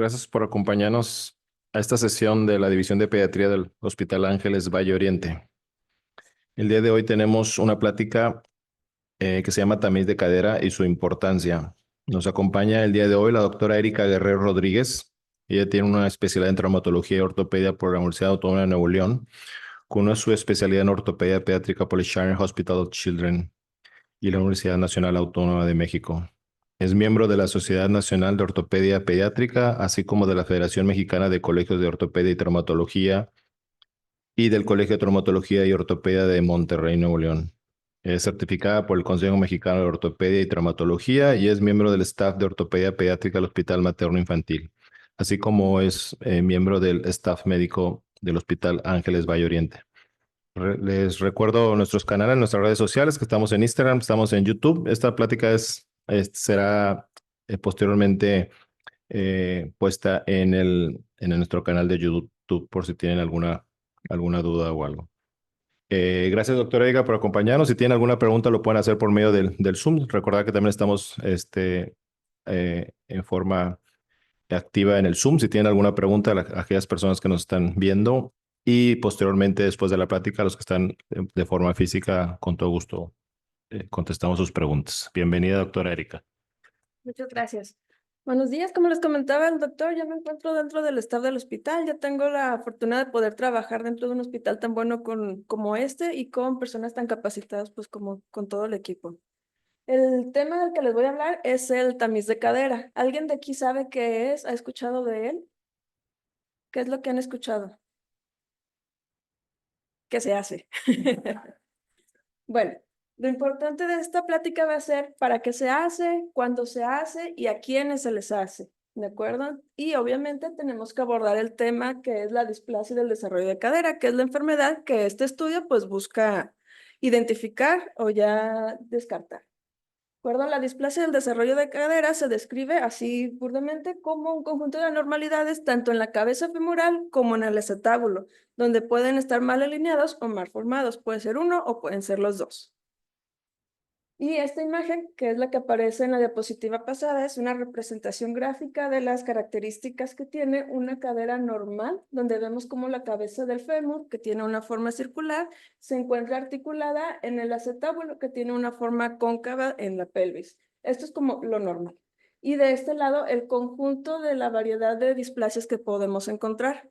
Gracias por acompañarnos a esta sesión de la División de Pediatría del Hospital Ángeles Valle Oriente. El día de hoy tenemos una plática que se llama Tamiz de cadera y su importancia. Nos acompaña el día de hoy la doctora Erika Guerrero Rodríguez. Ella tiene una especialidad en traumatología y ortopedia por la Universidad Autónoma de Nuevo León, con una subespecialidad en ortopedia pediátrica por el Sharner Hospital of Children y la Universidad Nacional Autónoma de México. Es miembro de la Sociedad Nacional de Ortopedia Pediátrica, así como de la Federación Mexicana de Colegios de Ortopedia y Traumatología y del Colegio de Traumatología y Ortopedia de Monterrey, Nuevo León. Es certificada por el Consejo Mexicano de Ortopedia y Traumatología y es miembro del staff de Ortopedia Pediátrica del Hospital Materno Infantil, así como es miembro del staff médico del Hospital Ángeles Valle Oriente. Les recuerdo nuestros canales, nuestras redes sociales, que estamos en Instagram, estamos en YouTube. Esta plática será posteriormente puesta en nuestro canal de YouTube por si tienen alguna duda o algo. Gracias, doctora Ega, por acompañarnos. Si tienen alguna pregunta, lo pueden hacer por medio del Zoom. Recordad que también estamos en forma activa en el Zoom. Si tienen alguna pregunta, a aquellas personas que nos están viendo y posteriormente, después de la plática, los que están de forma física, con todo gusto contestamos sus preguntas. Bienvenida, doctora Erika. Muchas gracias. Buenos días, como les comentaba el doctor, yo me encuentro dentro del staff del hospital. Ya tengo la fortuna de poder trabajar dentro de un hospital tan bueno como este y con personas tan capacitadas pues como con todo el equipo. El tema del que les voy a hablar es el tamiz de cadera. ¿Alguien de aquí sabe qué es? ¿Ha escuchado de él? ¿Qué es lo que han escuchado? ¿Qué se hace? Bueno, lo importante de esta plática va a ser para qué se hace, cuándo se hace y a quiénes se les hace, ¿de acuerdo? Y obviamente tenemos que abordar el tema que es la displasia del desarrollo de cadera, que es la enfermedad que este estudio pues busca identificar o ya descartar. ¿De acuerdo? La displasia del desarrollo de cadera se describe así burdamente como un conjunto de anormalidades tanto en la cabeza femoral como en el acetábulo, donde pueden estar mal alineados o mal formados. Puede ser uno o pueden ser los dos. Y esta imagen, que es la que aparece en la diapositiva pasada, es una representación gráfica de las características que tiene una cadera normal, donde vemos como la cabeza del fémur, que tiene una forma circular, se encuentra articulada en el acetábulo, que tiene una forma cóncava en la pelvis. Esto es como lo normal. Y de este lado, el conjunto de la variedad de displasias que podemos encontrar.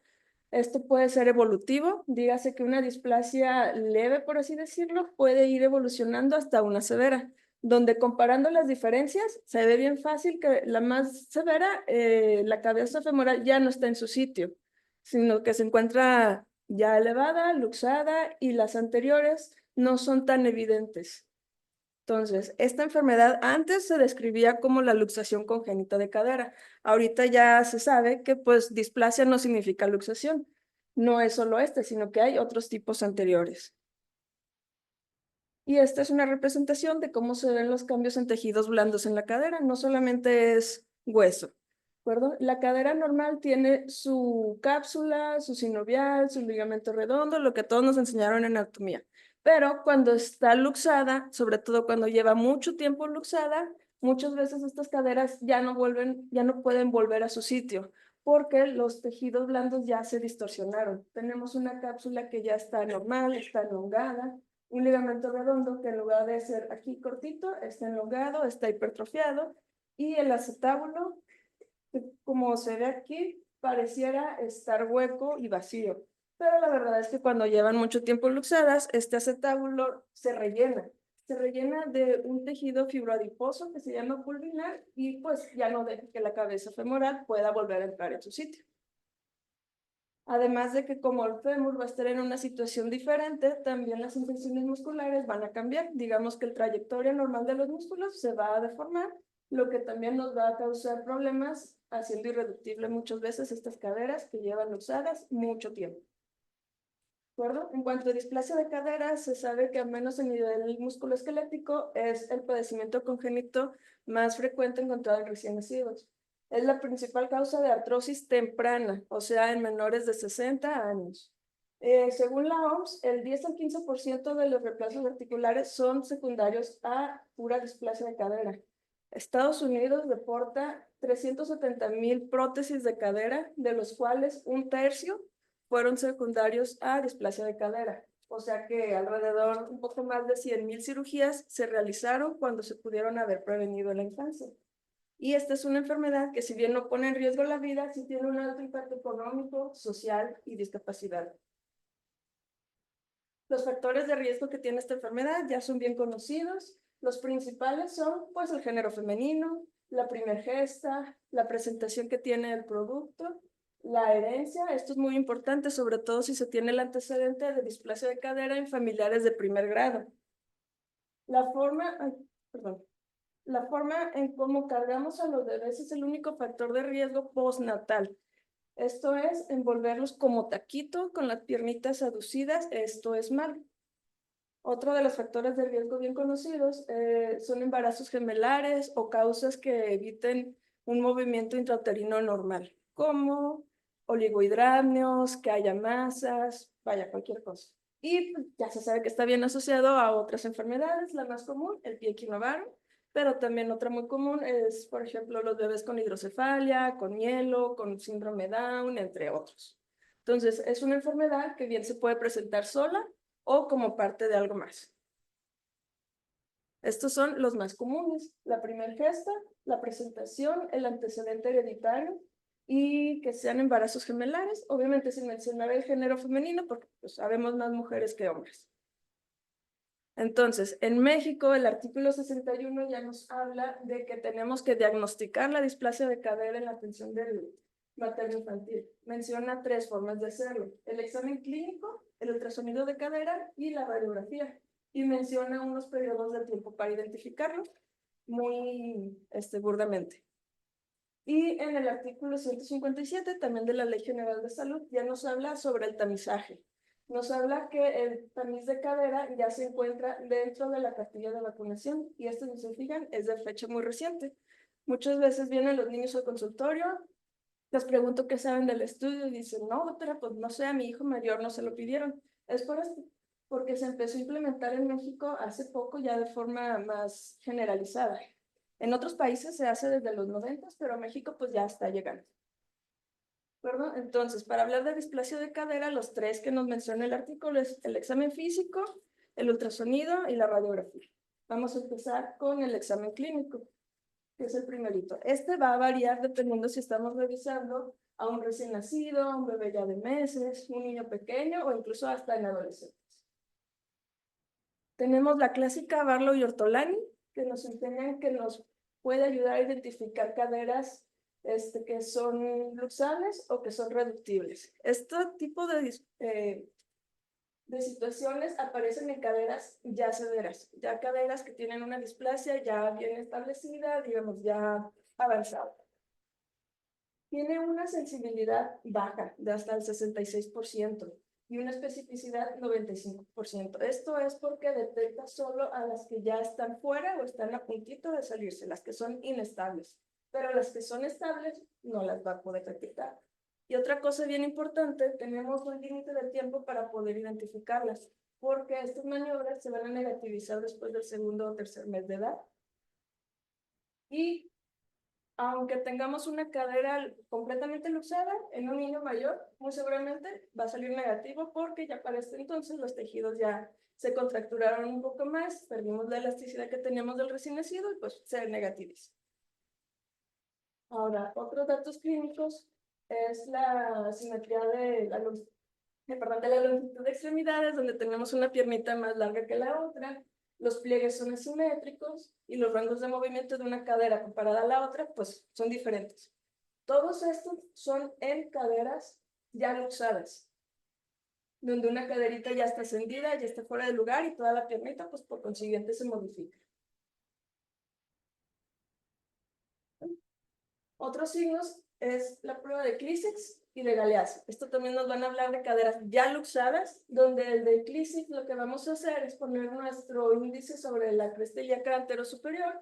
Esto puede ser evolutivo, dígase que una displasia leve, por así decirlo, puede ir evolucionando hasta una severa, donde comparando las diferencias se ve bien fácil que la más severa, la cabeza femoral ya no está en su sitio, sino que se encuentra ya elevada, luxada, y las anteriores no son tan evidentes. Entonces, esta enfermedad antes se describía como la luxación congénita de cadera. Ahorita ya se sabe que pues displasia no significa luxación. No es solo este, sino que hay otros tipos anteriores. Y esta es una representación de cómo se ven los cambios en tejidos blandos en la cadera. No solamente es hueso, ¿de acuerdo? La cadera normal tiene su cápsula, su sinovial, su ligamento redondo, lo que todos nos enseñaron en anatomía. Pero cuando está luxada, sobre todo cuando lleva mucho tiempo luxada, muchas veces estas caderas ya no pueden volver a su sitio, porque los tejidos blandos ya se distorsionaron. Tenemos una cápsula que ya está normal, está elongada, un ligamento redondo que en lugar de ser aquí cortito, está elongado, está hipertrofiado, y el acetábulo, como se ve aquí, pareciera estar hueco y vacío. Pero la verdad es que cuando llevan mucho tiempo luxadas, este acetábulo se rellena de un tejido fibroadiposo que se llama pulvinar y pues ya no deja que la cabeza femoral pueda volver a entrar en su sitio. Además de que como el fémur va a estar en una situación diferente, también las infecciones musculares van a cambiar. Digamos que la trayectoria normal de los músculos se va a deformar, lo que también nos va a causar problemas, haciendo irreductible muchas veces estas caderas que llevan usadas mucho tiempo. ¿De acuerdo? En cuanto a displasia de cadera, se sabe que al menos en nivel musculoesquelético es el padecimiento congénito más frecuente encontrado en recién nacidos. Es la principal causa de artrosis temprana, o sea, en menores de 60 años. Según la OMS, el 10 al 15% de los reemplazos articulares son secundarios a pura displasia de cadera. Estados Unidos reporta 370,000 prótesis de cadera, de los cuales un tercio fueron secundarios a displasia de cadera. O sea que alrededor, un poco más de 100,000 cirugías se realizaron cuando se pudieron haber prevenido en la infancia. Y esta es una enfermedad que, si bien no pone en riesgo la vida, sí tiene un alto impacto económico, social y discapacidad. Los factores de riesgo que tiene esta enfermedad ya son bien conocidos. Los principales son, pues, el género femenino, la primer gesta, la presentación que tiene el producto, la herencia. Esto es muy importante, sobre todo si se tiene el antecedente de displasia de cadera en familiares de primer grado. La forma en cómo cargamos a los bebés es el único factor de riesgo postnatal. Esto es envolverlos como taquito con las piernitas aducidas. Esto es malo. Otro de los factores de riesgo bien conocidos son embarazos gemelares o causas que eviten un movimiento intrauterino normal, como oligohidramnios, que haya masas, vaya, cualquier cosa. Y pues, ya se sabe que está bien asociado a otras enfermedades, la más común, el pie equinovarro, pero también otra muy común es, por ejemplo, los bebés con hidrocefalia, con hielo, con síndrome Down, entre otros. Entonces, es una enfermedad que bien se puede presentar sola o como parte de algo más. Estos son los más comunes: la primer gesta, la presentación, el antecedente hereditario y que sean embarazos gemelares, obviamente sin mencionar el género femenino porque pues, sabemos más mujeres que hombres. Entonces, en México, el artículo 61 ya nos habla de que tenemos que diagnosticar la displasia de cadera en la atención del materno-infantil. Menciona 3 formas de hacerlo: el examen clínico, el ultrasonido de cadera y la radiografía. Y menciona unos periodos de tiempo para identificarlo, muy burdamente. Y en el artículo 157, también de la Ley General de Salud, ya nos habla sobre el tamizaje. Nos habla que el tamiz de cadera ya se encuentra dentro de la cartilla de vacunación, y esto, si se fijan, es de fecha muy reciente. Muchas veces vienen los niños al consultorio, les pregunto qué saben del estudio y dicen, no, doctora, pues no sé, a mi hijo mayor no se lo pidieron. Es por esto, porque se empezó a implementar en México hace poco ya de forma más generalizada. En otros países se hace desde los 90, pero México pues ya está llegando. ¿Verdad? Entonces, para hablar de displasia de cadera, los 3 que nos menciona el artículo es el examen físico, el ultrasonido y la radiografía. Vamos a empezar con el examen clínico, que es el primerito. Este va a variar dependiendo si estamos revisando a un recién nacido, a un bebé ya de meses, un niño pequeño o incluso hasta en adolescentes. Tenemos la clásica Barlow y Ortolani, que nos enseñan que nos puede ayudar a identificar caderas que son luxables o que son reductibles. Este tipo de situaciones aparecen en caderas ya severas, ya caderas que tienen una displasia ya bien establecida, digamos, ya avanzada. Tiene una sensibilidad baja, de hasta el 66%, y una especificidad 95%. Esto es porque detecta solo a las que ya están fuera o están a puntito de salirse, las que son inestables, pero las que son estables no las va a poder detectar. Y otra cosa bien importante, tenemos un límite de tiempo para poder identificarlas, porque estas maniobras se van a negativizar después del segundo o tercer mes de edad. Y aunque tengamos una cadera completamente luxada, en un niño mayor, muy seguramente va a salir negativo porque ya para este entonces los tejidos ya se contracturaron un poco más, perdimos la elasticidad que teníamos del recién nacido y pues se negativiza. Ahora, otros datos clínicos es la simetría de la longitud de extremidades, donde tenemos una piernita más larga que la otra. Los pliegues son asimétricos y los rangos de movimiento de una cadera comparada a la otra, pues son diferentes. Todos estos son en caderas ya luxadas, donde una caderita ya está ascendida, ya está fuera de lugar y toda la piernita, pues por consiguiente se modifica. Otros signos es la prueba de Clístex y de Galeazzi. Esto también nos van a hablar de caderas ya luxadas, donde el de Clístex lo que vamos a hacer es poner nuestro índice sobre la cresta ilíaca antero superior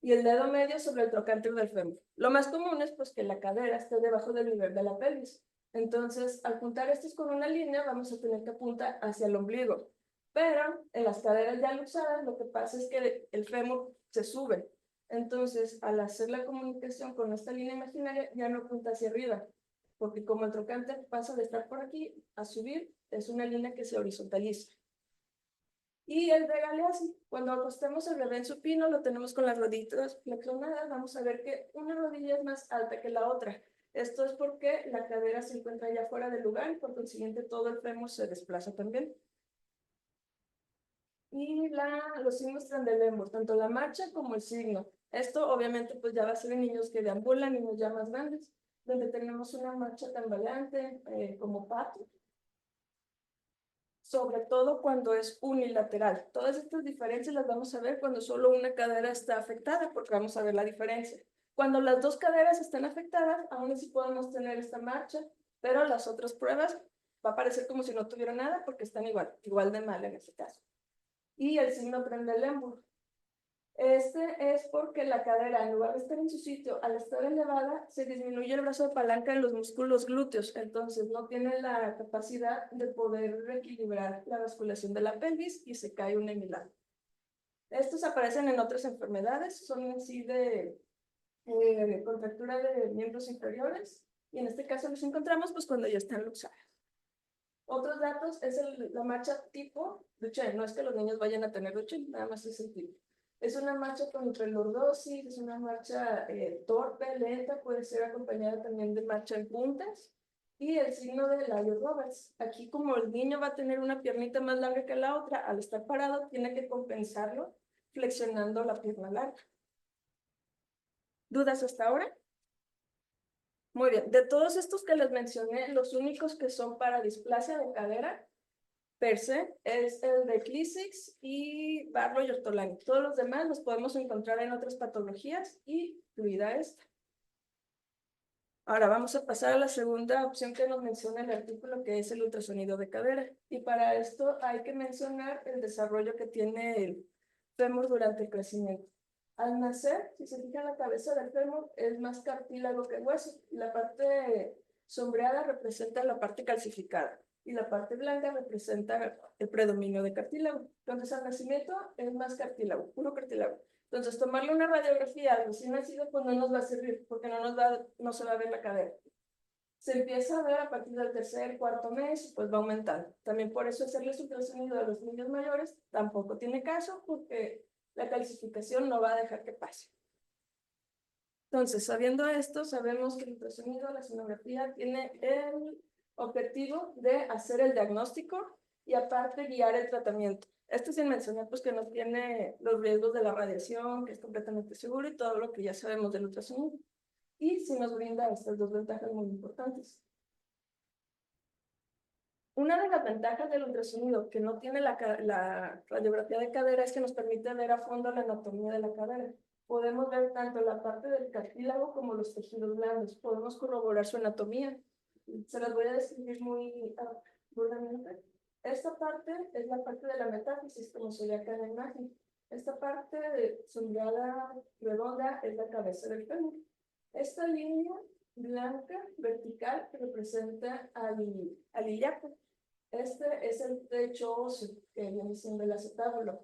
y el dedo medio sobre el trocánter del fémur. Lo más común es pues que la cadera esté debajo del nivel de la pelvis. Entonces, al juntar estos con una línea, vamos a tener que apuntar hacia el ombligo. Pero en las caderas ya luxadas, lo que pasa es que el fémur se sube. Entonces, al hacer la comunicación con esta línea imaginaria, ya no apunta hacia arriba, porque como el trocante pasa de estar por aquí a subir, es una línea que se horizontaliza. Y el regalease, cuando acostemos el bebé en supino, lo tenemos con las rodillas flexionadas, vamos a ver que una rodilla es más alta que la otra. Esto es porque la cadera se encuentra ya fuera del lugar y por consiguiente todo el fémur se desplaza también. Y los signos Trendelenburg, tanto la marcha como el signo. Esto obviamente pues ya va a ser en niños que deambulan, niños ya más grandes, donde tenemos una marcha tambaleante como pato, sobre todo cuando es unilateral. Todas estas diferencias las vamos a ver cuando solo una cadera está afectada, porque vamos a ver la diferencia. Cuando las dos caderas están afectadas, aún así podemos tener esta marcha, pero las otras pruebas va a parecer como si no tuviera nada porque están igual de mal en este caso. Y el signo Trendelenburg. Este es porque la cadera, en lugar de estar en su sitio, al estar elevada, se disminuye el brazo de palanca en los músculos glúteos, entonces no tiene la capacidad de poder reequilibrar la basculación de la pelvis y se cae un hemilado. Estos aparecen en otras enfermedades, son en sí de contractura de miembros inferiores, y en este caso los encontramos pues cuando ya están luxadas. Otros datos es la marcha tipo Duchenne. No es que los niños vayan a tener Duchenne, nada más es el tipo. Es una marcha con hiperlordosis, es una marcha torpe, lenta, puede ser acompañada también de marcha en puntas. Y el signo de Lyon-Roberts. Aquí como el niño va a tener una piernita más larga que la otra, al estar parado tiene que compensarlo flexionando la pierna larga. ¿Dudas hasta ahora? Muy bien. De todos estos que les mencioné, los únicos que son para displasia de cadera per se es el de Clisix y Barlow y Ortolani. Todos los demás los podemos encontrar en otras patologías y incluida esta. Ahora vamos a pasar a la segunda opción que nos menciona el artículo, que es el ultrasonido de cadera. Y para esto hay que mencionar el desarrollo que tiene el fémur durante el crecimiento. Al nacer, si se fijan, la cabeza del fémur es más cartílago que hueso. La parte sombreada representa la parte calcificada y la parte blanca representa el predominio de cartílago. Entonces, al nacimiento es más cartílago, puro cartílago. Entonces, tomarle una radiografía al recién nacido pues no nos va a servir porque no se va a ver la cadera. Se empieza a ver a partir del tercer, cuarto mes, pues va aumentando. También por eso hacerles ultrasonido a los niños mayores tampoco tiene caso porque la calcificación no va a dejar que pase. Entonces, sabiendo esto, sabemos que el ultrasonido, la sonografía, tiene el objetivo de hacer el diagnóstico y aparte guiar el tratamiento. Esto sin mencionar pues que no tiene los riesgos de la radiación, que es completamente seguro y todo lo que ya sabemos del ultrasonido. Y sí nos brinda estas dos ventajas muy importantes. Una de las ventajas del ultrasonido que no tiene la radiografía de cadera es que nos permite ver a fondo la anatomía de la cadera. Podemos ver tanto la parte del cartílago como los tejidos blandos. Podemos corroborar su anatomía. Se las voy a describir muy burdamente. Esta parte es la parte de la metáfisis, como se ve acá en la imagen. Esta parte sombreada redonda es la cabeza del fémur. Esta línea blanca vertical representa al ilíaco. Este es el techo óseo que viene siendo el acetábulo.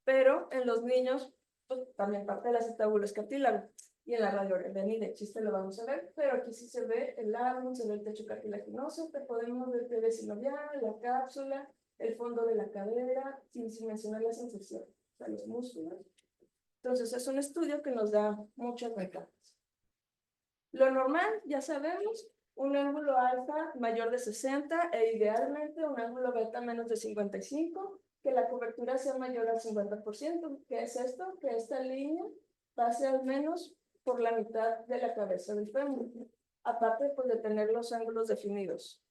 Pero en los niños, pues, también parte del acetábulo es cartílago. Y en la radiografía ni de chiste lo vamos a ver, pero aquí sí se ve el árbol, se ve el techo cartilaginoso, que podemos ver el sinovial, la cápsula, el fondo de la cadera, sin mencionar la sensación, o sea, los músculos. Entonces es un estudio que nos da muchas ventajas. Lo normal, ya sabemos, un ángulo alfa mayor de 60 e idealmente un ángulo beta menos de 55, que la cobertura sea mayor al 50%. ¿Qué es esto? Que esta línea pase al menos por la mitad de la cabeza del fémur, aparte pues, de tener los ángulos definidos.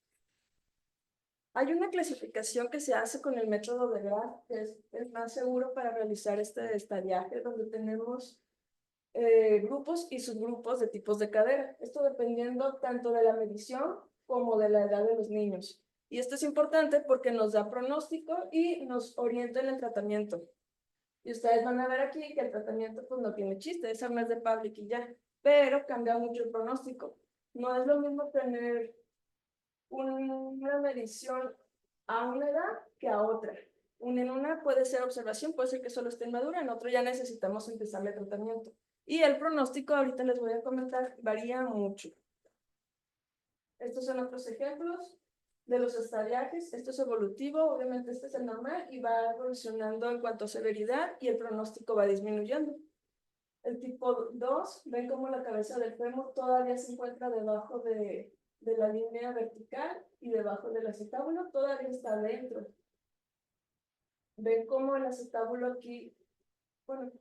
Hay una clasificación que se hace con el método de Graf, que es el más seguro para realizar este estadiaje, donde tenemos grupos y subgrupos de tipos de cadera. Esto dependiendo tanto de la medición como de la edad de los niños. Y esto es importante porque nos da pronóstico y nos orienta en el tratamiento. Y ustedes van a ver aquí que el tratamiento pues no tiene chiste, es mes de Public y ya, pero cambia mucho el pronóstico. No es lo mismo tener una medición a una edad que a otra. En una puede ser observación, puede ser que solo esté inmadura, en otro ya necesitamos empezarle tratamiento. Y el pronóstico, ahorita les voy a comentar, varía mucho. Estos son otros ejemplos de los estadiajes. Esto es evolutivo, obviamente este es el normal y va evolucionando en cuanto a severidad y el pronóstico va disminuyendo. El tipo 2, ven cómo la cabeza del fémur todavía se encuentra debajo de la línea vertical y debajo del acetábulo, todavía está dentro. Ven cómo el acetábulo aquí, bueno,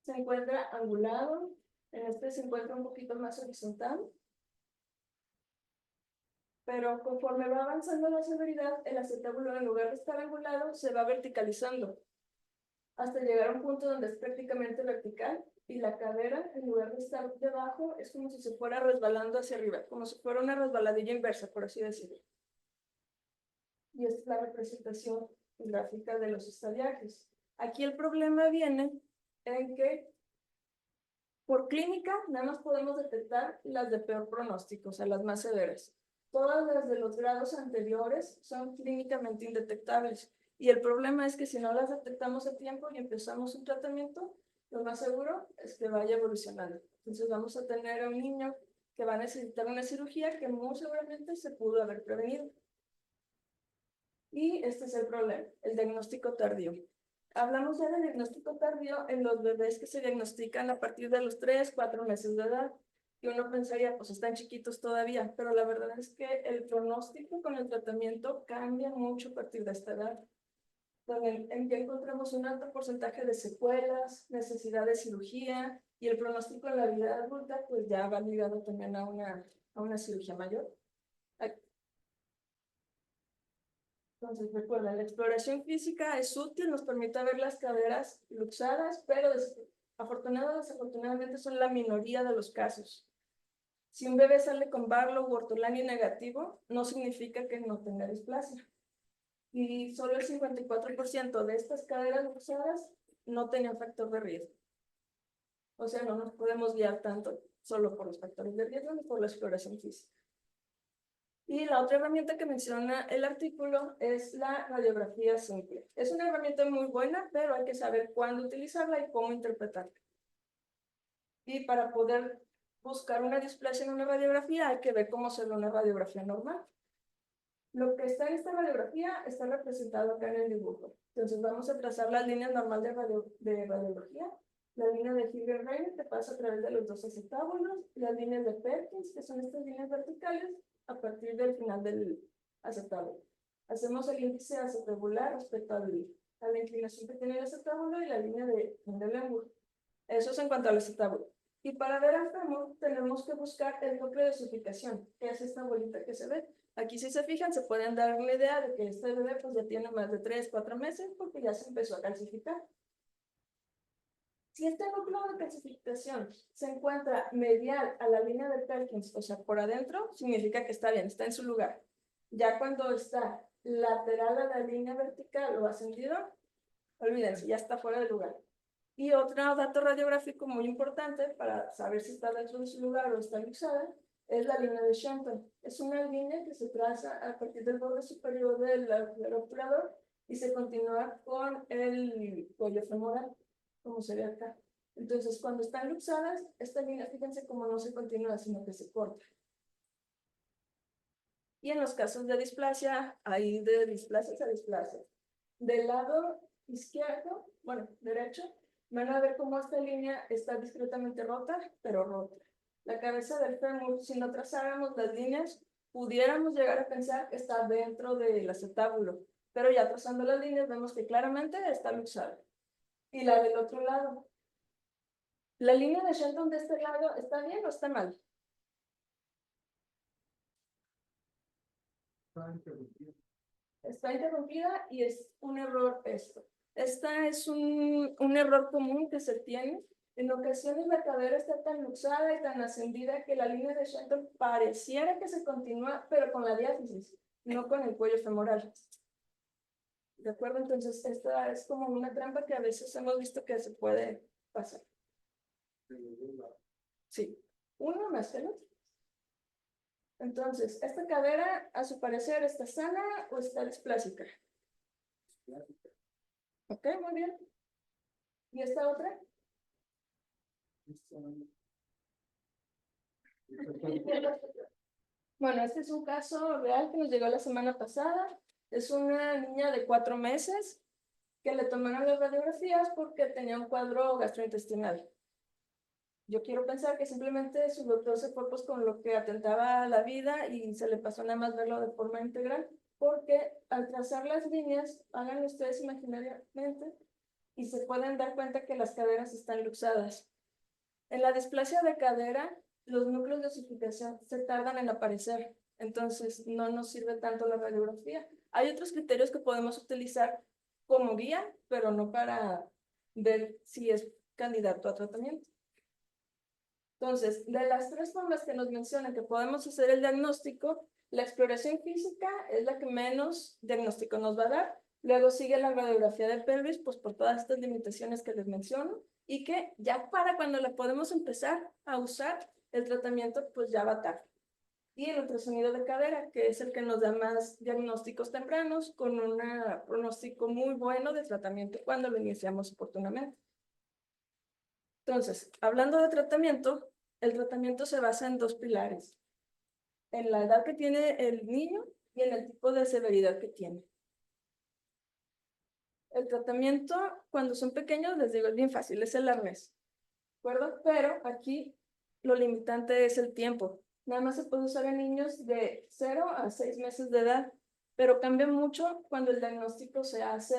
se encuentra angulado, en este se encuentra un poquito más horizontal, pero conforme va avanzando la severidad, el acetábulo en lugar de estar angulado se va verticalizando hasta llegar a un punto donde es prácticamente vertical y la cadera, en lugar de estar debajo, es como si se fuera resbalando hacia arriba, como si fuera una resbaladilla inversa, por así decirlo. Y esta es la representación gráfica de los estadiajes. Aquí el problema viene en que por clínica nada más podemos detectar las de peor pronóstico, o sea, las más severas. Todas las de los grados anteriores son clínicamente indetectables. Y el problema es que si no las detectamos a tiempo y empezamos un tratamiento, lo más seguro es que vaya evolucionando. Entonces vamos a tener a un niño que va a necesitar una cirugía que muy seguramente se pudo haber prevenido. Y este es el problema, el diagnóstico tardío. Hablamos ya de diagnóstico tardío en los bebés que se diagnostican a partir de los 3, 4 meses de edad. Y uno pensaría, pues están chiquitos todavía, pero la verdad es que el pronóstico con el tratamiento cambia mucho a partir de esta edad. Donde ya encontramos un alto porcentaje de secuelas, necesidad de cirugía, y el pronóstico en la vida adulta, pues ya va ligado también a una cirugía mayor. Entonces, recuerda, la exploración física es útil, nos permite ver las caderas luxadas, pero afortunadamente o desafortunadamente son la minoría de los casos. Si un bebé sale con Barlow o Ortolani negativo, no significa que no tenga displasia. Y solo el 54% de estas caderas luxadas no tenían factor de riesgo. O sea, no nos podemos guiar tanto solo por los factores de riesgo ni por la exploración física. Y la otra herramienta que menciona el artículo es la radiografía simple. Es una herramienta muy buena, pero hay que saber cuándo utilizarla y cómo interpretarla. Y para poder buscar una displasia en una radiografía, hay que ver cómo se ve una radiografía normal. Lo que está en esta radiografía está representado acá en el dibujo. Entonces vamos a trazar las líneas normales de radiología. La línea de Hilbert-Reiner que pasa a través de los dos acetábulos, las líneas de Perkins, que son estas líneas verticales, a partir del final del acetábulo. Hacemos el índice acetabular respecto a la inclinación que tiene el acetábulo y la línea de ángulo. Eso es en cuanto al acetábulo. Y para ver al fémur tenemos que buscar el núcleo de osificación, que es esta bolita que se ve. Aquí si se fijan se pueden dar una idea de que este bebé pues ya tiene más de 3, 4 meses porque ya se empezó a calcificar. Si este núcleo de calcificación se encuentra medial a la línea de Perkins, o sea, por adentro, significa que está bien, está en su lugar. Ya cuando está lateral a la línea vertical o ascendido, olvídense, ya está fuera de lugar. Y otro dato radiográfico muy importante para saber si está dentro de su lugar o está luxada es la línea de Shenton. Es una línea que se traza a partir del borde superior del obturador y se continúa con el cuello femoral, como se ve acá. Entonces, cuando están luxadas, esta línea, fíjense cómo no se continúa, sino que se corta. Y en los casos de displasia, hay de displasias a displasias. Del lado izquierdo, bueno, derecho, van a ver cómo esta línea está discretamente rota, pero rota. La cabeza del fémur, si no trazáramos las líneas, pudiéramos llegar a pensar que está dentro del acetábulo, pero ya trazando las líneas vemos que claramente está luxada. Y la del otro lado. ¿La línea de Shenton de este lado está bien o está mal? Está interrumpida y es un error esto. Esta es un error común que se tiene. En ocasiones la cadera está tan luxada y tan ascendida que la línea de Shenton pareciera que se continúa, pero con la diáfisis, no con el cuello femoral. ¿De acuerdo? Entonces, esta es como una trampa que a veces hemos visto que se puede pasar. Sí, uno más que el otro. Entonces, ¿esta cadera, a su parecer, está sana o está displásica? Ok, muy bien. ¿Y esta otra? Bueno, este es un caso real que nos llegó la semana pasada. Es una niña de 4 meses que le tomaron las radiografías porque tenía un cuadro gastrointestinal. Yo quiero pensar que simplemente su doctor se fue pues con lo que atentaba a la vida y se le pasó nada más verlo de forma integral, porque al trazar las líneas, hagan ustedes imaginariamente, y se pueden dar cuenta que las caderas están luxadas. En la displasia de cadera, los núcleos de osificación se tardan en aparecer, entonces no nos sirve tanto la radiografía. Hay otros criterios que podemos utilizar como guía, pero no para ver si es candidato a tratamiento. Entonces, de las 3 formas que nos mencionan que podemos hacer el diagnóstico, la exploración física es la que menos diagnóstico nos va a dar. Luego sigue la radiografía de pelvis, pues por todas estas limitaciones que les menciono, y que ya para cuando la podemos empezar a usar, el tratamiento pues ya va tarde. Y el ultrasonido de cadera, que es el que nos da más diagnósticos tempranos, con un pronóstico muy bueno de tratamiento cuando lo iniciamos oportunamente. Entonces, hablando de tratamiento, el tratamiento se basa en 2 pilares: en la edad que tiene el niño y en el tipo de severidad que tiene. El tratamiento, cuando son pequeños, les digo, es bien fácil, es el arnés, ¿de acuerdo? Pero aquí lo limitante es el tiempo. Nada más se puede usar en niños de 0 a 6 meses de edad, pero cambia mucho cuando el diagnóstico se hace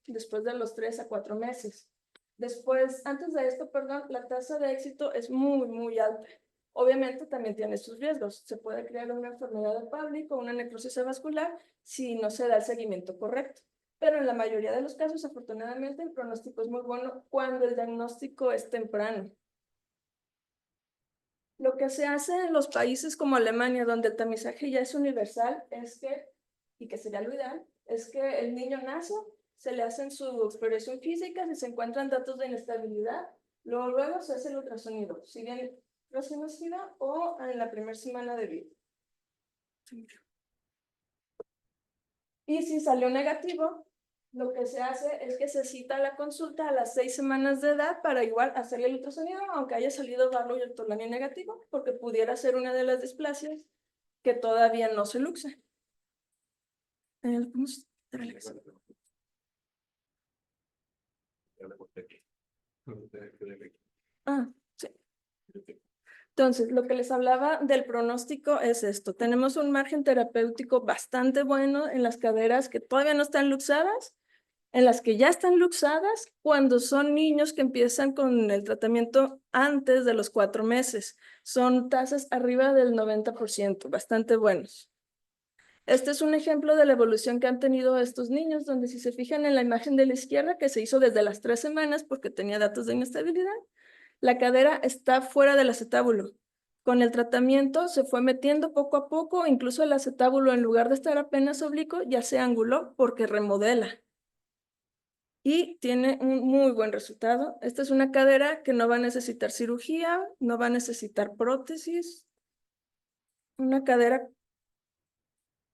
después de los 3 a 4 meses. Después, antes de esto, perdón, la tasa de éxito es muy, muy alta. Obviamente también tiene sus riesgos. Se puede crear una enfermedad de Public o una necrosis vascular si no se da el seguimiento correcto. Pero en la mayoría de los casos, afortunadamente, el pronóstico es muy bueno cuando el diagnóstico es temprano. Lo que se hace en los países como Alemania, donde el tamizaje ya es universal, es que, y que sería lo ideal, es que el niño nace, se le hacen su exploración física, si se encuentran datos de inestabilidad, luego se hace el ultrasonido, si bien recién nacida o en la primera semana de vida. Y si salió negativo, lo que se hace es que se cita la consulta a las 6 semanas de edad para igual hacerle el ultrasonido, aunque haya salido Barlow y ortolanio negativo, porque pudiera ser una de las displasias que todavía no se luxa. Ah, sí. Entonces, lo que les hablaba del pronóstico es esto. Tenemos un margen terapéutico bastante bueno en las caderas que todavía no están luxadas, en las que ya están luxadas, cuando son niños que empiezan con el tratamiento antes de los 4 meses. Son tasas arriba del 90%, bastante buenos. Este es un ejemplo de la evolución que han tenido estos niños, donde si se fijan en la imagen de la izquierda, que se hizo desde las 3 semanas porque tenía datos de inestabilidad, la cadera está fuera del acetábulo. Con el tratamiento se fue metiendo poco a poco, incluso el acetábulo, en lugar de estar apenas oblicuo, ya se anguló porque remodela. Y tiene un muy buen resultado. Esta es una cadera que no va a necesitar cirugía, no va a necesitar prótesis. Una cadera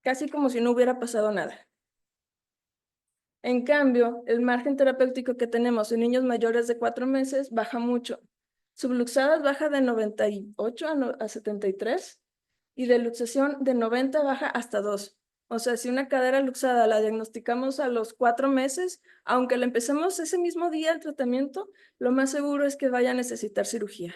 casi como si no hubiera pasado nada. En cambio, el margen terapéutico que tenemos en niños mayores de 4 meses baja mucho. Subluxadas baja de 98 a 73 y de luxación de 90 baja hasta 2. O sea, si una cadera luxada la diagnosticamos a los 4 meses, aunque la empecemos ese mismo día el tratamiento, lo más seguro es que vaya a necesitar cirugía.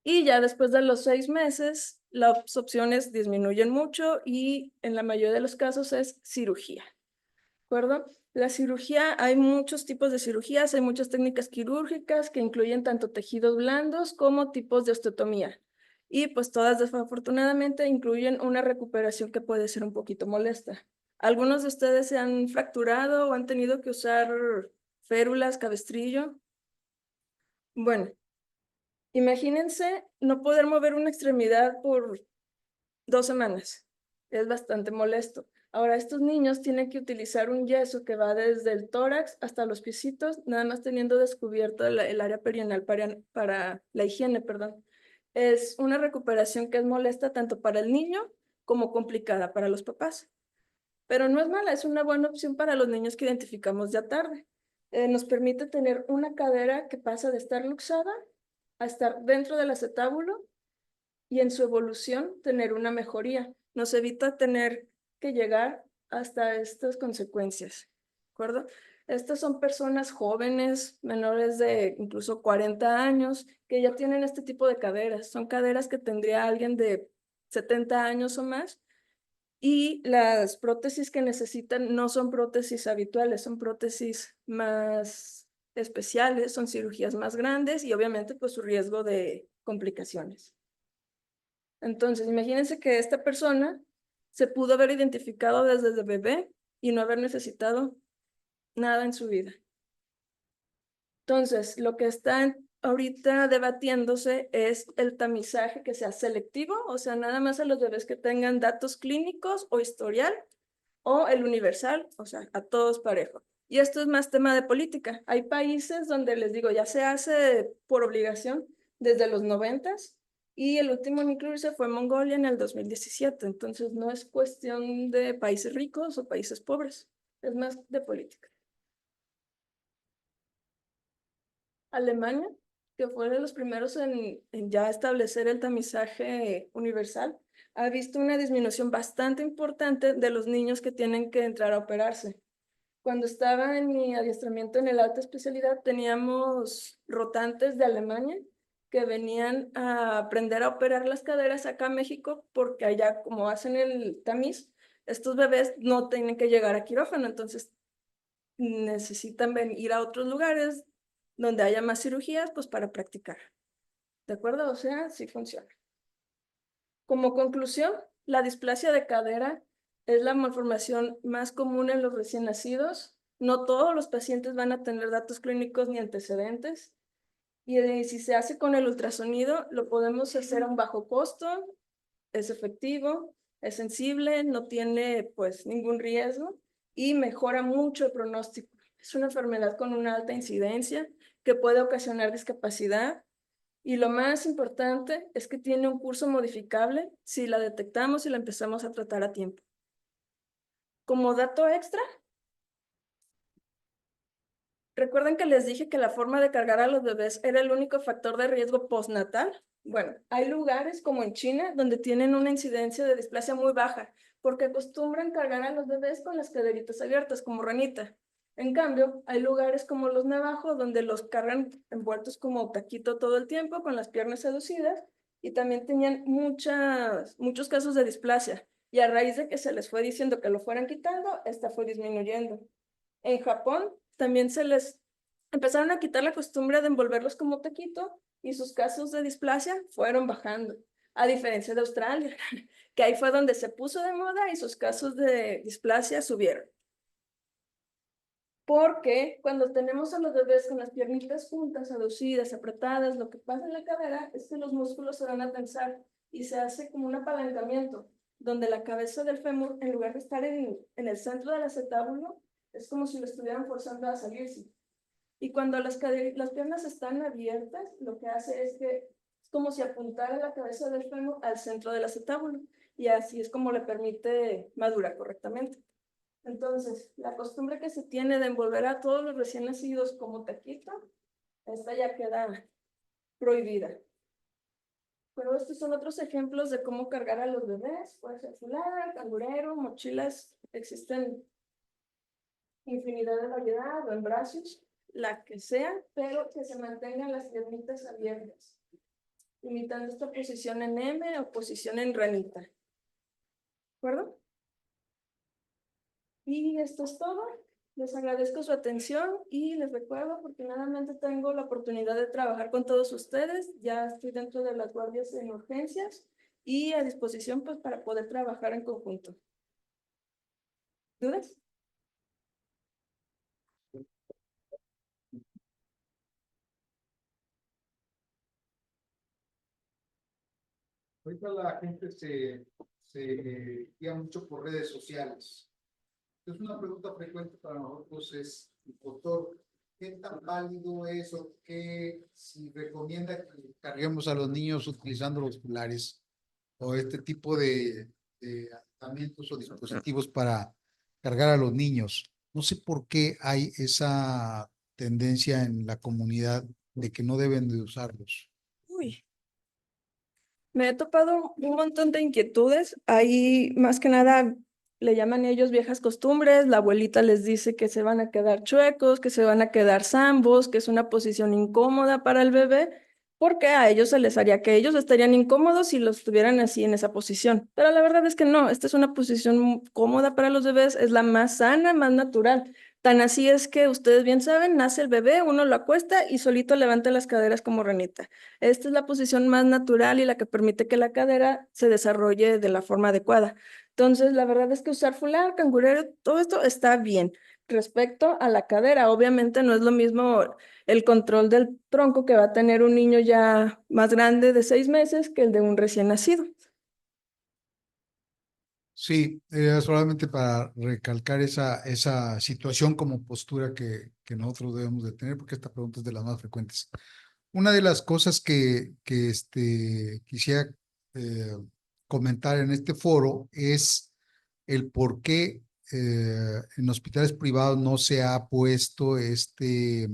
Y ya después de los 6 meses, las opciones disminuyen mucho y en la mayoría de los casos es cirugía. ¿De acuerdo? La cirugía, hay muchos tipos de cirugías, hay muchas técnicas quirúrgicas que incluyen tanto tejidos blandos como tipos de osteotomía. Y pues todas desafortunadamente incluyen una recuperación que puede ser un poquito molesta. ¿Algunos de ustedes se han fracturado o han tenido que usar férulas, cabestrillo? Bueno, imagínense no poder mover una extremidad por 2 semanas. Es bastante molesto. Ahora, estos niños tienen que utilizar un yeso que va desde el tórax hasta los piecitos, nada más teniendo descubierto el área perineal para la higiene, perdón. Es una recuperación que es molesta tanto para el niño como complicada para los papás. Pero no es mala, es una buena opción para los niños que identificamos ya tarde. nos permite tener una cadera que pasa de estar luxada a estar dentro del acetábulo y en su evolución tener una mejoría. Nos evita tener que llegar hasta estas consecuencias, ¿de acuerdo? Estas son personas jóvenes, menores de incluso 40 años, que ya tienen este tipo de caderas. Son caderas que tendría alguien de 70 años o más. Y las prótesis que necesitan no son prótesis habituales, son prótesis más especiales, son cirugías más grandes y obviamente pues su riesgo de complicaciones. Entonces, imagínense que esta persona se pudo haber identificado desde bebé y no haber necesitado nada en su vida. Entonces, lo que está ahorita debatiéndose es el tamizaje que sea selectivo, o sea, nada más a los bebés que tengan datos clínicos o historial, o el universal, o sea, a todos parejo. Y esto es más tema de política. Hay países donde les digo, ya se hace por obligación desde los 90s y el último en incluirse fue Mongolia en el 2017. Entonces no es cuestión de países ricos o países pobres, es más de política. Alemania, que fue de los primeros en ya establecer el tamizaje universal, ha visto una disminución bastante importante de los niños que tienen que entrar a operarse. Cuando estaba en mi adiestramiento en el alta especialidad, teníamos rotantes de Alemania que venían a aprender a operar las caderas acá a México, porque allá, como hacen el tamiz, estos bebés no tienen que llegar a quirófano, entonces necesitan ir a otros lugares donde haya más cirugías, pues para practicar. ¿De acuerdo? O sea, sí funciona. Como conclusión, la displasia de cadera es la malformación más común en los recién nacidos. No todos los pacientes van a tener datos clínicos ni antecedentes. Y si se hace con el ultrasonido, lo podemos hacer a un bajo costo, es efectivo, es sensible, no tiene pues ningún riesgo y mejora mucho el pronóstico. Es una enfermedad con una alta incidencia que puede ocasionar discapacidad y lo más importante es que tiene un curso modificable si la detectamos y la empezamos a tratar a tiempo. Como dato extra, ¿recuerdan que les dije que la forma de cargar a los bebés era el único factor de riesgo postnatal? Bueno, hay lugares como en China donde tienen una incidencia de displasia muy baja porque acostumbran cargar a los bebés con las caderitas abiertas como ranita. En cambio, hay lugares como los Navajo donde los cargan envueltos como taquito todo el tiempo con las piernas seducidas y también tenían muchos casos de displasia. Y a raíz de que se les fue diciendo que lo fueran quitando, esta fue disminuyendo. En Japón también se les empezaron a quitar la costumbre de envolverlos como taquito y sus casos de displasia fueron bajando, a diferencia de Australia, que ahí fue donde se puso de moda y sus casos de displasia subieron. Porque cuando tenemos a los bebés con las piernitas juntas, aducidas, apretadas, lo que pasa en la cadera es que los músculos se van a tensar y se hace como un apalancamiento, donde la cabeza del fémur, en lugar de estar en el centro del acetábulo, es como si lo estuvieran forzando a salirse. Y cuando las piernas están abiertas, lo que hace es que es como si apuntara la cabeza del fémur al centro del acetábulo. Y así es como le permite madurar correctamente. Entonces, la costumbre que se tiene de envolver a todos los recién nacidos como taquito, esta ya queda prohibida. Pero estos son otros ejemplos de cómo cargar a los bebés. Puede ser fular, cangurero, mochilas. Existen infinidad de variedad o en brazos, la que sea, pero que se mantengan las piernitas abiertas, imitando esta posición en M o posición en ranita. ¿De acuerdo? Y esto es todo. Les agradezco su atención y les recuerdo, afortunadamente tengo la oportunidad de trabajar con todos ustedes. Ya estoy dentro de las guardias en urgencias y a disposición pues para poder trabajar en conjunto. ¿Dudas? Ahorita la gente se guía mucho por redes sociales. Es una pregunta frecuente para nosotros es, doctor, ¿qué tan válido es o qué si recomienda que carguemos a los niños utilizando los pilares o este tipo de aditamentos o dispositivos para cargar a los niños? No sé por qué hay esa tendencia en la comunidad de que no deben de usarlos? Uy, me he topado un montón de inquietudes. Ahí, más que nada, le llaman ellos viejas costumbres. La abuelita les dice que se van a quedar chuecos, que se van a quedar zambos, que es una posición incómoda para el bebé, porque a ellos se les haría que ellos estarían incómodos si los tuvieran así en esa posición. Pero la verdad es que no, esta es una posición cómoda para los bebés, es la más sana, más natural. Tan así es que ustedes bien saben, nace el bebé, uno lo acuesta y solito levanta las caderas como ranita. Esta es la posición más natural y la que permite que la cadera se desarrolle de la forma adecuada. Entonces, la verdad es que usar fular, cangurero, todo esto está bien. Respecto a la cadera, obviamente no es lo mismo el control del tronco que va a tener un niño ya más grande de 6 meses que el de un recién nacido. Sí, solamente para recalcar esa situación como postura que nosotros debemos de tener, porque esta pregunta es de las más frecuentes. Una de las cosas que quisiera eh, comentar en este foro es el por qué en hospitales privados no se ha puesto este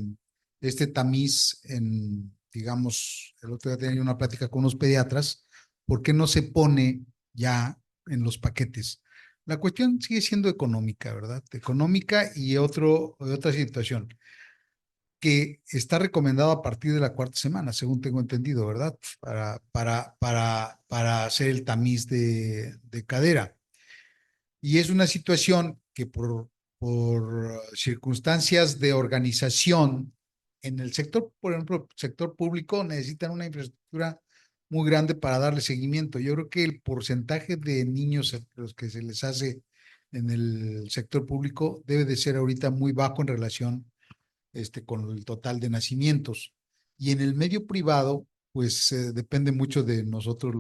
tamiz en, digamos, el otro día tenía una plática con unos pediatras, ¿por qué no se pone ya en los paquetes? La cuestión sigue siendo económica, ¿verdad? Económica y otra situación que está recomendado a partir de la cuarta semana, según tengo entendido, ¿verdad? Para hacer el tamiz de cadera. Y es una situación que por circunstancias de organización en el sector, por ejemplo, sector público, necesitan una infraestructura muy grande para darle seguimiento. Yo creo que el porcentaje de niños a los que se les hace en el sector público debe de ser ahorita muy bajo en relación con el total de nacimientos. Y en el medio privado, pues depende mucho de nosotros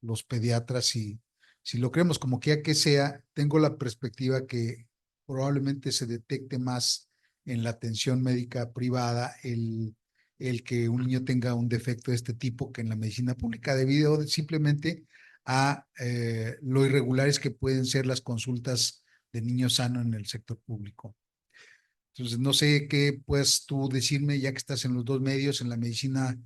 los pediatras y si lo creemos como que sea, tengo la perspectiva que probablemente se detecte más en la atención médica privada el que un niño tenga un defecto de este tipo que en la medicina pública, debido simplemente a lo irregulares que pueden ser las consultas de niños sanos en el sector público. Entonces, no sé qué puedes tú decirme, ya que estás en los dos medios, en la medicina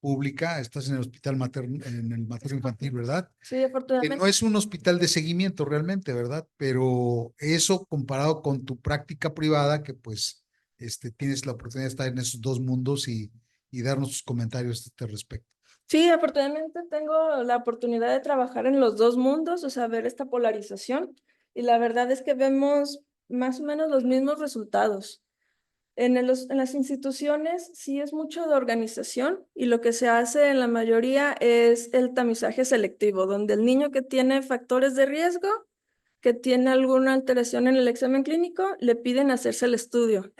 pública, estás en el hospital materno, en el materno infantil, ¿verdad? Sí, Que afortunadamente. no es un hospital de seguimiento realmente, ¿verdad? Pero eso comparado con tu práctica privada, que pues tienes la oportunidad de estar en esos dos mundos y darnos tus comentarios a este respecto. Sí, afortunadamente tengo la oportunidad de trabajar en los dos mundos, o sea, ver esta polarización. Y la verdad es que vemos más o menos los mismos resultados. En las instituciones sí es mucho de organización y lo que se hace en la mayoría es el tamizaje selectivo, donde el niño que tiene factores de riesgo, que tiene alguna alteración en el examen clínico, le piden hacerse el estudio.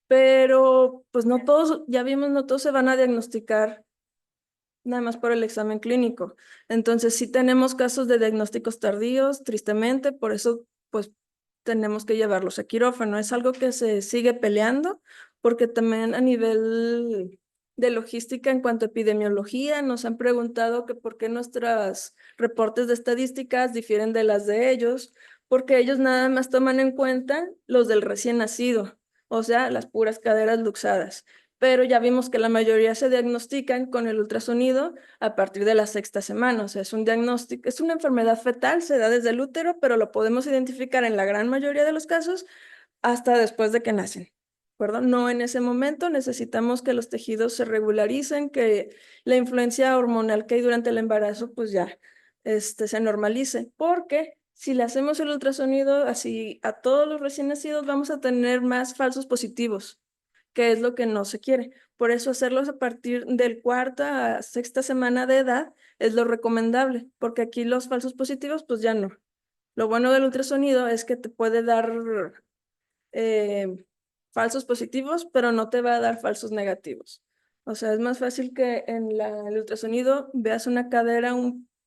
Pero pues no todos, ya vimos, no todos se van a diagnosticar nada más por el examen clínico. Entonces sí tenemos casos de diagnósticos tardíos, tristemente, por eso pues tenemos que llevarlos a quirófano. Es algo que se sigue peleando porque también a nivel de logística en cuanto a epidemiología nos han preguntado que por qué nuestros reportes de estadísticas difieren de las de ellos, porque ellos nada más toman en cuenta los del recién nacido, o sea, las puras caderas luxadas, pero ya vimos que la mayoría se diagnostican con el ultrasonido a partir de la sexta semana. O sea, es un diagnóstico, es una enfermedad fetal, se da desde el útero, pero lo podemos identificar en la gran mayoría de los casos hasta después de que nacen. ¿De acuerdo? No en ese momento, necesitamos que los tejidos se regularicen, que la influencia hormonal que hay durante el embarazo, pues ya se normalice, porque si le hacemos el ultrasonido así a todos los recién nacidos, vamos a tener más falsos positivos, que es lo que no se quiere. Por eso hacerlos a partir del cuarta a sexta semana de edad es lo recomendable, porque aquí los falsos positivos pues ya no. Lo bueno del ultrasonido es que te puede dar falsos positivos, pero no te va a dar falsos negativos. O sea, es más fácil que en el ultrasonido veas una cadera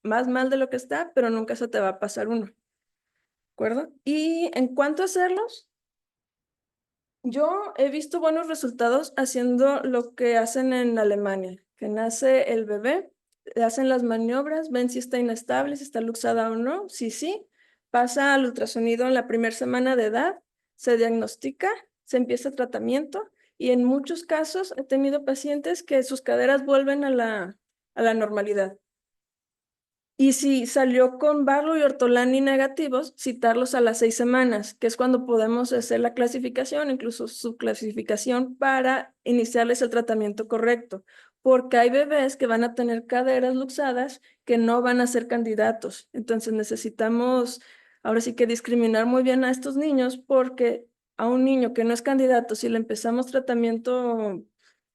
más mal de lo que está, pero nunca se te va a pasar uno. ¿De acuerdo? Y en cuanto a hacerlos, yo he visto buenos resultados haciendo lo que hacen en Alemania, que nace el bebé, le hacen las maniobras, ven si está inestable, si está luxada o no. Si sí, pasa al ultrasonido en la primera semana de edad, se diagnostica, se empieza el tratamiento y en muchos casos he tenido pacientes que sus caderas vuelven a la normalidad. Y si salió con Barlow y Ortolani negativos, citarlos a las 6 semanas, que es cuando podemos hacer la clasificación, incluso su clasificación para iniciarles el tratamiento correcto. Porque hay bebés que van a tener caderas luxadas que no van a ser candidatos. Entonces necesitamos, ahora sí que discriminar muy bien a estos niños, porque a un niño que no es candidato, si le empezamos tratamiento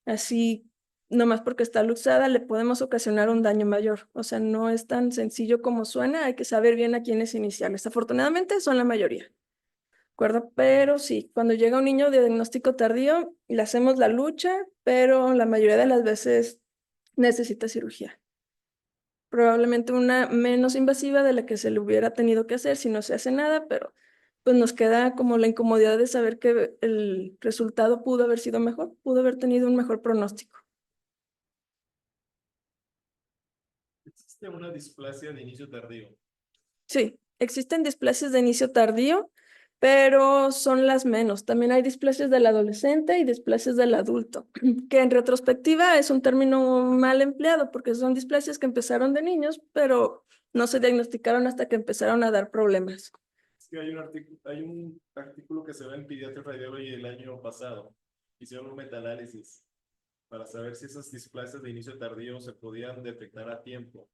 así nomás porque está luxada, le podemos ocasionar un daño mayor. O sea, no es tan sencillo como suena, hay que saber bien a quiénes iniciarles. Afortunadamente son la mayoría, ¿de acuerdo? Pero sí, cuando llega un niño de diagnóstico tardío, le hacemos la lucha, pero la mayoría de las veces necesita cirugía. Probablemente una menos invasiva de la que se le hubiera tenido que hacer si no se hace nada, pero pues nos queda como la incomodidad de saber que el resultado pudo haber sido mejor, pudo haber tenido un mejor pronóstico. Existe una displasia de inicio tardío. Sí, existen displasias de inicio tardío, pero son las menos. También hay displasias del adolescente y displasias del adulto, que en retrospectiva es un término mal empleado porque son displasias que empezaron de niños, pero no se diagnosticaron hasta que empezaron a dar problemas. Es que hay un artículo que se ve en Pediatric Radiology el año pasado. Hicieron un metaanálisis para saber si esas displasias de inicio tardío se podían detectar a tiempo.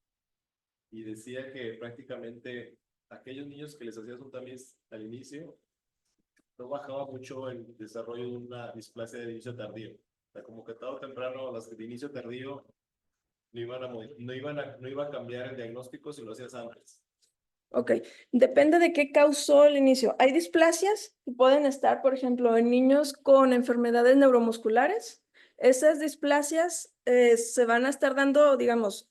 Y decía que prácticamente aquellos niños que les hacías un tamiz al inicio, no bajaba mucho el desarrollo de una displasia de inicio tardío. O sea, como que tarde o temprano las de inicio tardío no iba a cambiar el diagnóstico si lo hacías antes. Ok, depende de qué causó el inicio. Hay displasias que pueden estar, por ejemplo, en niños con enfermedades neuromusculares. Esas displasias se van a estar dando, digamos,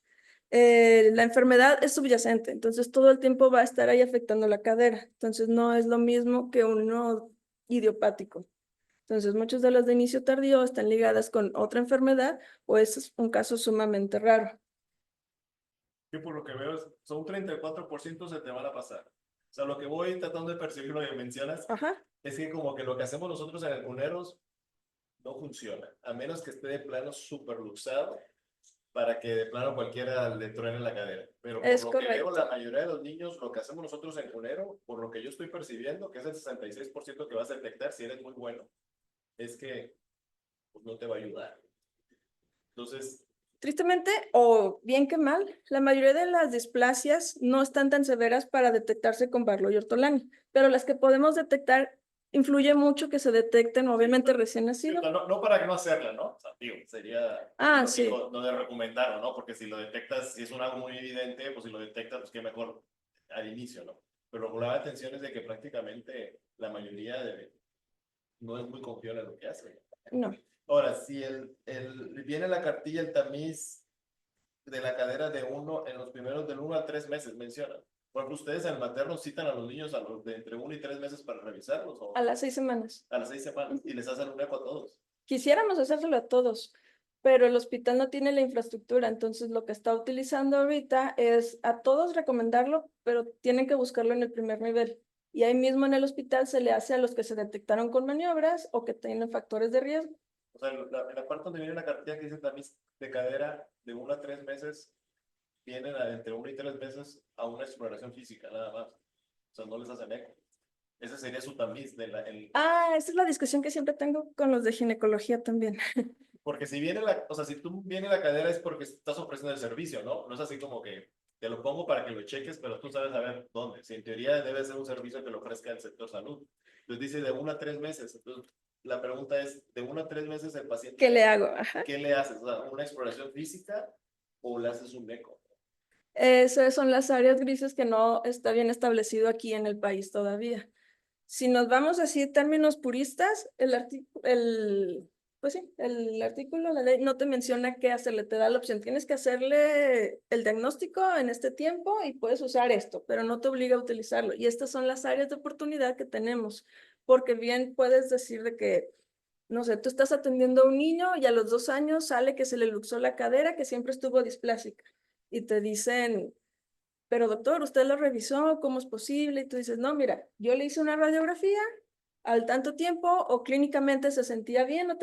la enfermedad es subyacente, entonces todo el tiempo va a estar ahí afectando la cadera. Entonces no es lo mismo que uno idiopático. Entonces muchas de las de inicio tardío están ligadas con otra enfermedad o es un caso sumamente raro. Que por lo que veo, son 34% se te van a pasar. O sea, lo que voy tratando de percibir lo que mencionas Ajá. es que como que lo que hacemos nosotros en el cuneros no funciona, a menos que esté de plano súper luxado para que de plano cualquiera le truene la cadera. Pero por Es lo que veo, correcto. la mayoría de los niños, lo que hacemos nosotros en cunero, por lo que yo estoy percibiendo, que es el 66% que vas a detectar si eres muy bueno, es que pues, no te va a ayudar. Entonces, Tristemente, o bien que mal, la mayoría de las displasias no están tan severas para detectarse con Barlow y Ortolani, pero las que podemos detectar influye mucho que se detecten, obviamente recién nacido. no para que no hacerla, ¿no? O sea, digo, sería Ah, lógico sí. no de recomendarlo, ¿no? Porque si lo detectas, si es un algo muy evidente, pues si lo detectas, pues qué mejor al inicio, ¿no? Pero lo que da atención es de que prácticamente la mayoría no es muy confiable en lo que hace. No. Ahora, si viene la cartilla, el tamiz de la cadera de en los primeros del 1 a 3 meses, mencionan. Por ejemplo, ustedes en el materno citan a los niños a los de entre 1 y 3 meses para revisarlos, o A las 6 semanas. a las 6 semanas, y les hacen un eco a todos. Quisiéramos hacérselo a todos, pero el hospital no tiene la infraestructura, entonces lo que está utilizando ahorita es a todos recomendarlo, pero tienen que buscarlo en el primer nivel. Y ahí mismo en el hospital se le hace a los que se detectaron con maniobras o que tienen factores de riesgo. O sea, en la parte donde viene la cartilla que dice tamiz de cadera de 1 a 3 meses, vienen entre 1 y 3 meses a una exploración física, nada más. O sea, no les hacen eco. Ese sería su tamiz. Ah, esa es la discusión que siempre tengo con los de ginecología también. Porque si viene o sea, si tú viene la cadera es porque estás ofreciendo el servicio, ¿no? No es así como que te lo pongo para que lo cheques, pero tú sabes saber dónde. Si en teoría debe ser un servicio que lo ofrezca el sector salud. Entonces dice de 1 a 3 meses. Entonces la pregunta es, de 1 a 3 meses el paciente, ¿Qué le hago? Ajá. ¿qué le haces? O sea, ¿una exploración física o le haces un eco? Esas son las áreas grises que no está bien establecido aquí en el país todavía. Si nos vamos así en términos puristas, pues sí, el artículo, la ley, no te menciona qué hacerle, te da la opción. Tienes que hacerle el diagnóstico en este tiempo y puedes usar esto, pero no te obliga a utilizarlo. Y estas son las áreas de oportunidad que tenemos, porque bien puedes decir de que, no sé, tú estás atendiendo a un niño y a los 2 años sale que se le luxó la cadera, que siempre estuvo displásica. Y te dicen, pero doctor, ¿usted lo revisó? ¿Cómo es posible? Y tú dices, no, mira, yo le hice una radiografía al tanto tiempo o clínicamente se sentía bien o